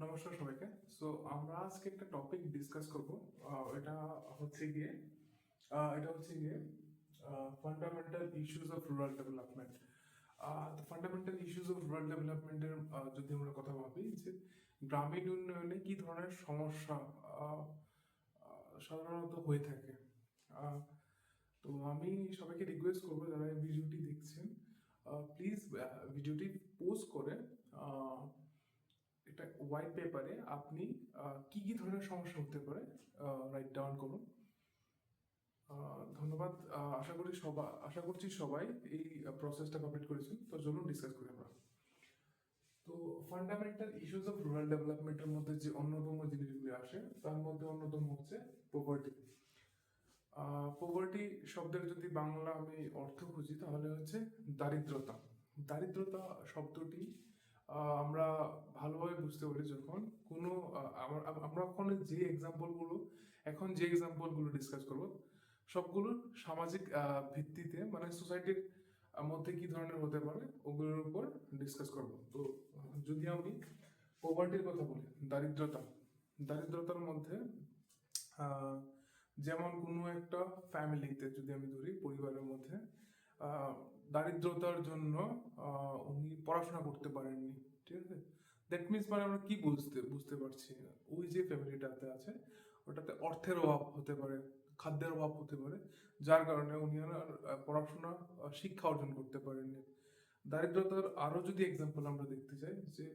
নমস্কার সবাইকে। সো আমরা আজকে একটা টপিক ডিসকাস করব। এটা হচ্ছে গিয়ে fundamental issues of rural development. Fundamental issues of rural ডেভেলপমেন্টের যদি আমরা কথা ভাবি যে গ্রামীণ উন্নয়নে কি ধরনের সমস্যা আহ, সাধারণত হয়ে থাকে। আহ, তো আমি সবাইকে রিকোয়েস্ট করবো যারা এই ভিডিওটি দেখছেন, প্লিজ ভিডিওটি পোস্ট করে একটা হোয়াইট পেপারে আপনি কি কি ধরনের সমস্যা হতে পারে রাইট ডাউন করুন। ধন্যবাদ। আশা করছি সবাই এই প্রসেসটা কমপ্লিট করেছেন। তো চলুন ডিসকাস করি আমরা। তো ফান্ডামেন্টাল ইস্যুস অফ রুরাল ডেভেলপমেন্টের মধ্যে যে অন্যতম জিনিসগুলি আসে তার মধ্যে অন্যতম হচ্ছে পোভার্টি। পোভার্টি শব্দের যদি বাংলা আমি অর্থ খুঁজি তাহলে হচ্ছে দারিদ্রতা। দারিদ্রতা শব্দটি আমরা ভালোভাবে বুঝতে পারি যখন কোনো আমরা এখন যে এক্সাম্পলগুলো ডিসকাস করব সবগুলো সামাজিক ভিত্তিতে, মানে সোসাইটির মধ্যে কি ধরনের হতে পারে ওগুলোর উপর ডিসকাস করব। তো যদি আমি পোভার্টির কথা বলি, দারিদ্রতার মধ্যে যেমন কোনো একটা ফ্যামিলিতে যদি আমি ধরি, পরিবারের মধ্যে দারিদ্রতার জন্য উনি পড়াশোনা করতে পারেননি, ঠিক আছে। দ্যাট মিনস মানে আমরা কি বুঝতে পারছি, ওই যে ফ্যামিলিটাতে আছে ওটাতে অর্থের অভাব হতে পারে, খাদ্যের অভাব হতে পারে, যার কারণে উনি আর পড়াশোনা শিক্ষা অর্জন করতে পারেননি। দারিদ্রতার আরো যদি এক্সাম্পল আমরা দেখতে চাই, যে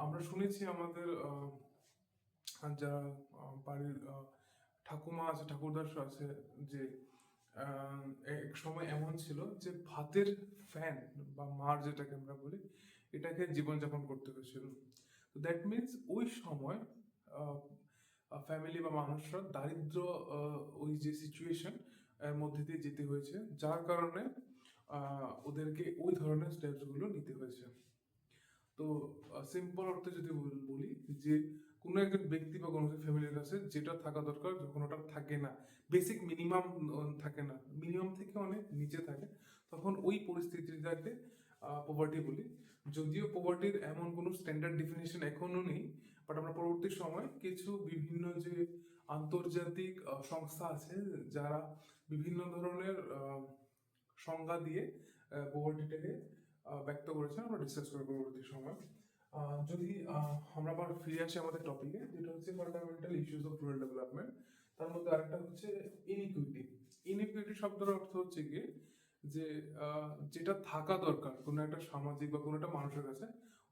আমরা শুনেছি আমাদের যারা বাড়ির ঠাকুমা আছে, ঠাকুরদাস আছে, যে এক সময় এমন ছিল যে ভাতের ফ্যান বা মার যেটাকে আমরা বলি, এটাকে জীবনযাপন করতে হয়েছিল। তো দ্যাট মিনস ওই সময় ফ্যামিলি বা মানুষরা দারিদ্র ওই যে সিচুয়েশন এর মধ্যে দিয়ে যেতে হয়েছে, যার কারণে ওদেরকে ওই ধরনের স্টেপস গুলো নিতে হয়েছে। তো সিম্পল অর্থে যদি বলি যে কোনো একজন ব্যক্তি বা কোনো ফ্যামিলির কাছে যেটা থাকা দরকার যখন ওটা থাকে না, বেসিক মিনিমাম থাকে না, মিনিমাম থেকে অনেক নিচে থাকে, তখন ওই পরিস্থিতিটাকে পোভার্টি বলি। যদিও পোভার্টির এমন কোনো স্ট্যান্ডার্ড ডেফিনেশন এখনো নেই, বাট আমরা পরবর্তী সময় কিছু বিভিন্ন যে আন্তর্জাতিক সংস্থা আছে যারা বিভিন্ন ধরনের সংজ্ঞা দিয়ে পোভার্টিটাকে ব্যক্ত করেছেন, আমরা ডিসকাস করবো পরবর্তী সময়। যদি আমরা আবার ফিরে আসি আমাদের টপিকে, যেটা হচ্ছে fundamental issues of rural development, তার মধ্যে আরেকটা হচ্ছে ইনইকুইটি। ইনইকুইটি শব্দের অর্থ হচ্ছে কি, যে যেটা থাকা দরকার কোনো একটা সামাজিক বা কোনো একটা মানুষের কাছে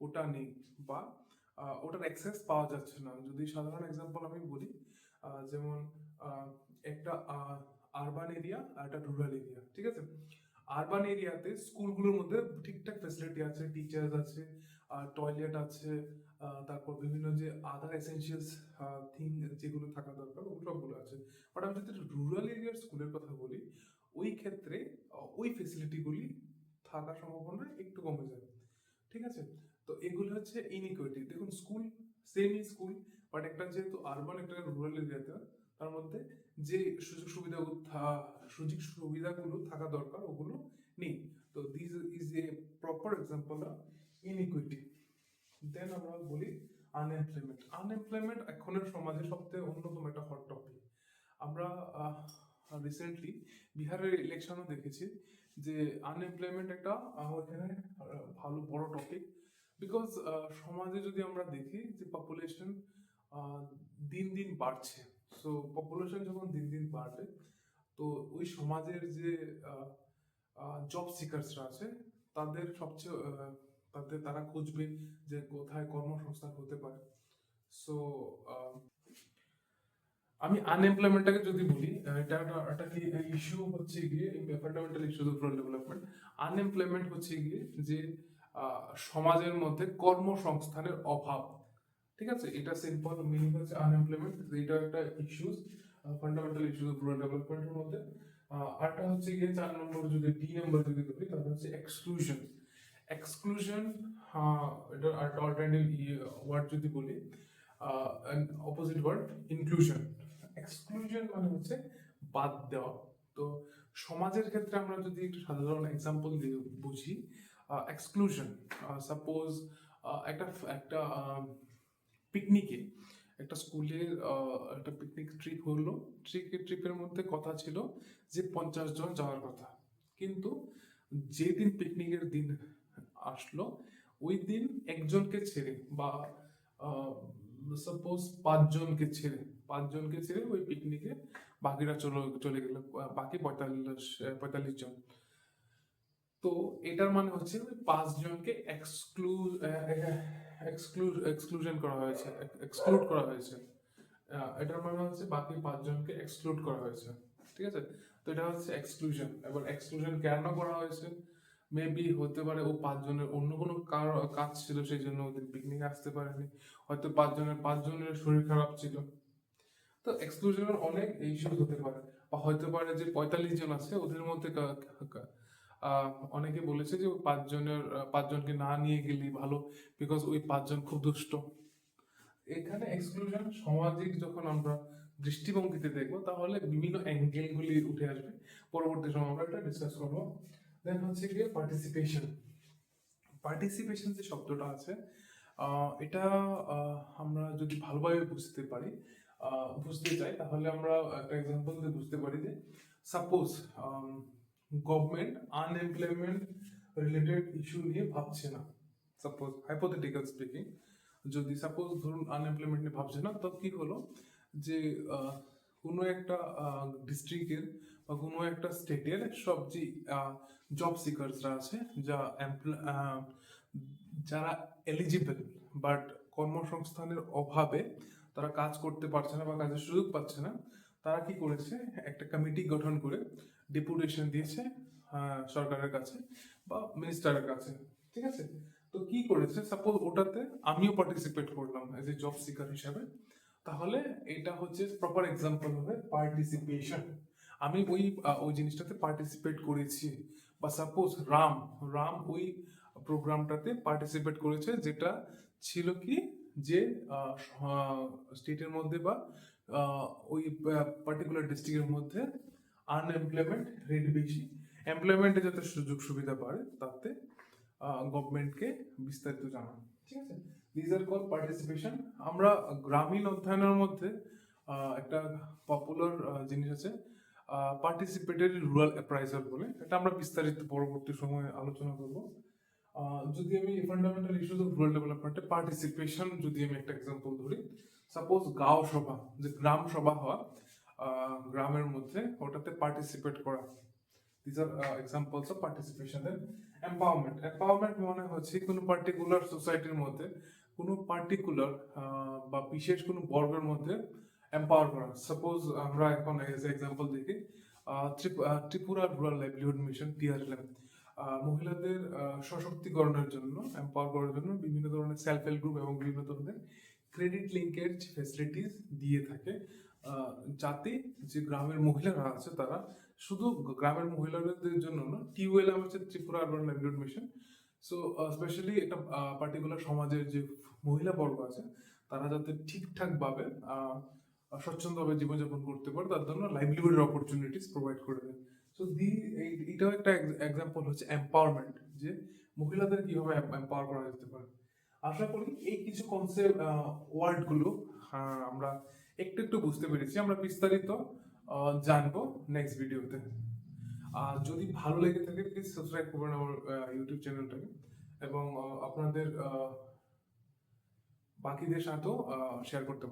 ওটা নেই, বা ওটার অ্যাক্সেস পাওয়া যাচ্ছে না। যদি সাধারণ এক্সাম্পল আমি বলি, যেমন একটা আরবান এরিয়া আর একটা রুরাল এরিয়া, ঠিক আছে। আরবান এরিয়াতে স্কুলগুলোর মধ্যে ঠিকঠাক ফ্যাসিলিটি আছে, টিচার্স আছে, টয়লেট আছে, তারপর বিভিন্ন যে আদার এসেনশিয়ালস থিং যেগুলো থাকা দরকার ওগুলো সবগুলো আছে। বাট আমি যদি রুরাল এরিয়ার স্কুলের কথা বলি, ওই ক্ষেত্রে ওই ফেসিলিটিগুলি থাকার সম্ভাবনা একটু কমে যায়, ঠিক আছে। তো এগুলো হচ্ছে ইনইকুইটি। দেখুন, সেমই স্কুল, বাট একটা যেহেতু আরবান, একটা রুরাল এরিয়াতে, তার মধ্যে যে সুযোগ সুবিধাগুলো থাকা দরকার ওগুলো নেই। তো this is a proper example of inequity. Then আমরা বলি আনএমপ্লয়মেন্ট এখনের সমাজে সবথেকে অন্যতম একটা হট টপিক। আমরা রিসেন্টলি বিহারের ইলেকশনও দেখেছি যে আনএমপ্লয়মেন্ট একটা এখানে ভালো বড় টপিক। বিকজ সমাজে যদি আমরা দেখি যে পপুলেশন দিন দিন বাড়ছে, সো পপুলেশন যখন দিন দিন বাড়বে, তো ওই সমাজের যে জব সিকার্সরা আছে তাদের সবচেয়ে তারা খুঁজবে যে কোথায় কর্মসংস্থান হতে পারে। সো আমি আনএমপ্লয়মেন্টটাকে যদি বলি, এটা কি ইস্যু হচ্ছে গিয়ে fundamental issue of rural development. Unemployment হচ্ছে গিয়ে যে সমাজের মধ্যে কর্মসংস্থানের অভাব, ঠিক আছে। এটা সিম্পল মিনিং হচ্ছে আনএমপ্লয়মেন্ট, এটা একটা issues, fundamental issues of rural ডেভেলপমেন্টের মধ্যে। আরটা হচ্ছে গিয়ে 4 নম্বর, যদি ডি নম্বর যদি ধরি তাহলে হচ্ছে এক্সক্লুশন। এক্সক্লুশন এটা একটা অল্টারনেটিভ ওয়ার্ড যদি বলি, অপোজিট ওয়ার্ড ইনক্লুশন। এক্সক্লুশন মানে হচ্ছে বাদ দেওয়া। তো সমাজের ক্ষেত্রে আমরা যদি একটু সাধারণ এক্সাম্পল দিয়ে বুঝি, এক্সক্লুশন, সাপোজ একটা একটা পিকনিকে, একটা স্কুলের একটা পিকনিক ট্রিপ হলো। ট্রিপের মধ্যে কথা ছিল যে 50 জন যাওয়ার কথা, কিন্তু যেদিন পিকনিকের দিন আসলো ওই দিন একজনকে ছেড়ে বা সাপোজ 5 জনকে ছেড়ে ওই পিকনিকে বাকিরা চলে চলে গেল, বাকি 45 জন। তো এটার মানে হচ্ছে ওই 5 জনকে এক্সক্লুশন করা হয়েছে, এক্সক্লুড করা হয়েছে। এটার মানে হচ্ছে বাকি 5 জনকে এক্সক্লুড করা হয়েছে, ঠিক আছে? তো এটা হচ্ছে এক্সক্লুশন। এবার এক্সক্লুশন কেন করা হয়েছে? মেবি হতে পারে ও 5 জনের অন্য কোনো কাজ ছিল, সেই জন্য ওদের পিকনিক আসতে পারেনি। হয়তো 5জনের শরীর খারাপ ছিল। তো এক্সক্লুশনের অনেক ইস্যু হতে পারে, বা হতে পারে যে 45 জন আছে ওদের মধ্যে আহ, অনেকে বলেছে যে ওই 5জনকে না নিয়ে গেলেই ভালো, বিকজ ওই 5জন খুব দুষ্ট। এখানে এক্সক্লুশন সামাজিক যখন আমরা দৃষ্টিভঙ্গিতে দেখবো তাহলে বিভিন্ন অ্যাঙ্গেল গুলি উঠে আসবে। পরবর্তী সময় আমরা এটা ডিসকাস করবো। দেন হচ্ছে গিয়ে পার্টিসিপেশন। পার্টিসিপেশন যে শব্দটা আছে, এটা আমরা যদি ভালোভাবে বুঝতে চাই তাহলে আমরা একটা এক্সাম্পল দিয়ে বুঝতে পারি যে suppose government unemployment related issue নিয়ে ভাবছে না। সাপোজ হাইপোথেটিক্যাল স্পিকিং, যদি সাপোজ ধরুন আনএমপ্লয়মেন্ট নিয়ে ভাবছে না, তো কি হলো যে কোনো একটা ডিস্ট্রিক্টের বা কোনো একটা স্টেটের সব যে জব সিকার্সরা আছে, যা যারা এলিজিবল বাট কর্মসংস্থানের অভাবে তারা কাজ করতে পারছে না বা কাজের সুযোগ পাচ্ছে না, তারা কি করেছে, একটা কমিটি গঠন করে ডেপুটেশন দিয়েছে সরকারের কাছে বা মিনিস্টারের কাছে, ঠিক আছে? তো কি করেছে, সাপোজ ওটাতে আমিও পার্টিসিপেট করলাম এজ এ জব সিকার হিসাবে, তাহলে এটা হচ্ছে প্রপার এক্সাম্পল হবে পার্টিসিপেশন। আমি ওই জিনিসটাতে পার্টিসিপেট করেছি। বা সাপোজ রাম রাম ওই প্রোগ্রামটাতে পার্টিসিপেট করেছে, যেটা ছিল কি যে স্টেটের মধ্যে বা ওই পার্টিকুলার ডিস্ট্রিক্টের মধ্যে আনএমপ্লয়মেন্ট রেট বেশি, এমপ্লয়মেন্টে যাতে সুযোগ সুবিধা বাড়ে তাতে গভর্নমেন্টকে বিস্তারিত জানানো, ঠিক আছে? This are call participation. আমরা গ্রামীণ অধ্যয়নের মধ্যে একটা পপুলার জিনিস আছে পার্টিসিপেটরি রুরাল অ্যাপ্রাইজাল বলে, এটা আমরা বিস্তারিত পরবর্তী সময়ে আলোচনা করব। যদি আমি ফান্ডামেন্টাল ইস্যুস অফ রুরাল ডেভেলপমেন্টে পার্টিসিপেশন যদি আমি একটা এক্সাম্পল ধরি, সাপোজ গাঁও সভা, যে গ্রাম সভা হওয়া গ্রামের মধ্যে, ওটাতে পার্টিসিপেট করা, this are examples of participation. Then empowerment মানে হচ্ছে কোনো পার্টিকুলার সোসাইটির মধ্যে কোনো পার্টিকুলার বা বিশেষ কোনো বর্গের মধ্যে এম্পাওয়ার করা। সাপোজ আমরা এখন এজ এক্সাম্পল দেখি Tripura rural livelihood mission TRLM, মহিলাদের সশক্তিকরণের জন্য, এম্পাওয়ার করার জন্য বিভিন্ন ধরনের সেলফ হেল্প গ্রুপ এবং বিভিন্ন ধরনের ক্রেডিট লিঙ্কেজ ফ্যাসিলিটিস দিয়ে থাকে, যাতে যে গ্রামের মহিলারা আছে তারা শুধু গ্রামের মহিলাদের জন্য না, TULM হচ্ছে Tripura urban livelihood mission. So specially একটা পার্টিকুলার সমাজের যে মহিলা বর্গ আছে তারা যাতে ঠিকঠাক ভাবে স্বচ্ছন্দভাবে জীবনযাপন করতে পারে, তার জন্য লাইভলিহুডের অপরচুনিটিস প্রোভাইড করে দেয়। সো এটাও একটা এক্সাম্পল হচ্ছে এম্পাওয়ারমেন্ট, যে মহিলাদের কিভাবে এম্পাওয়ার করা যেতে পারে। আশা করি এই কিছু কনসেপ্ট ওয়ার্ড গুলো আমরা একটু একটু বুঝতে পেরেছি। আমরা বিস্তারিত জানবো নেক্সট ভিডিওতে। আর যদি ভালো লেগে থাকে প্লিজ সাবস্ক্রাইব করবেন আমার ইউটিউব চ্যানেলটাকে, এবং আপনাদের বাকিদের সাথেও শেয়ার করতে পারেন।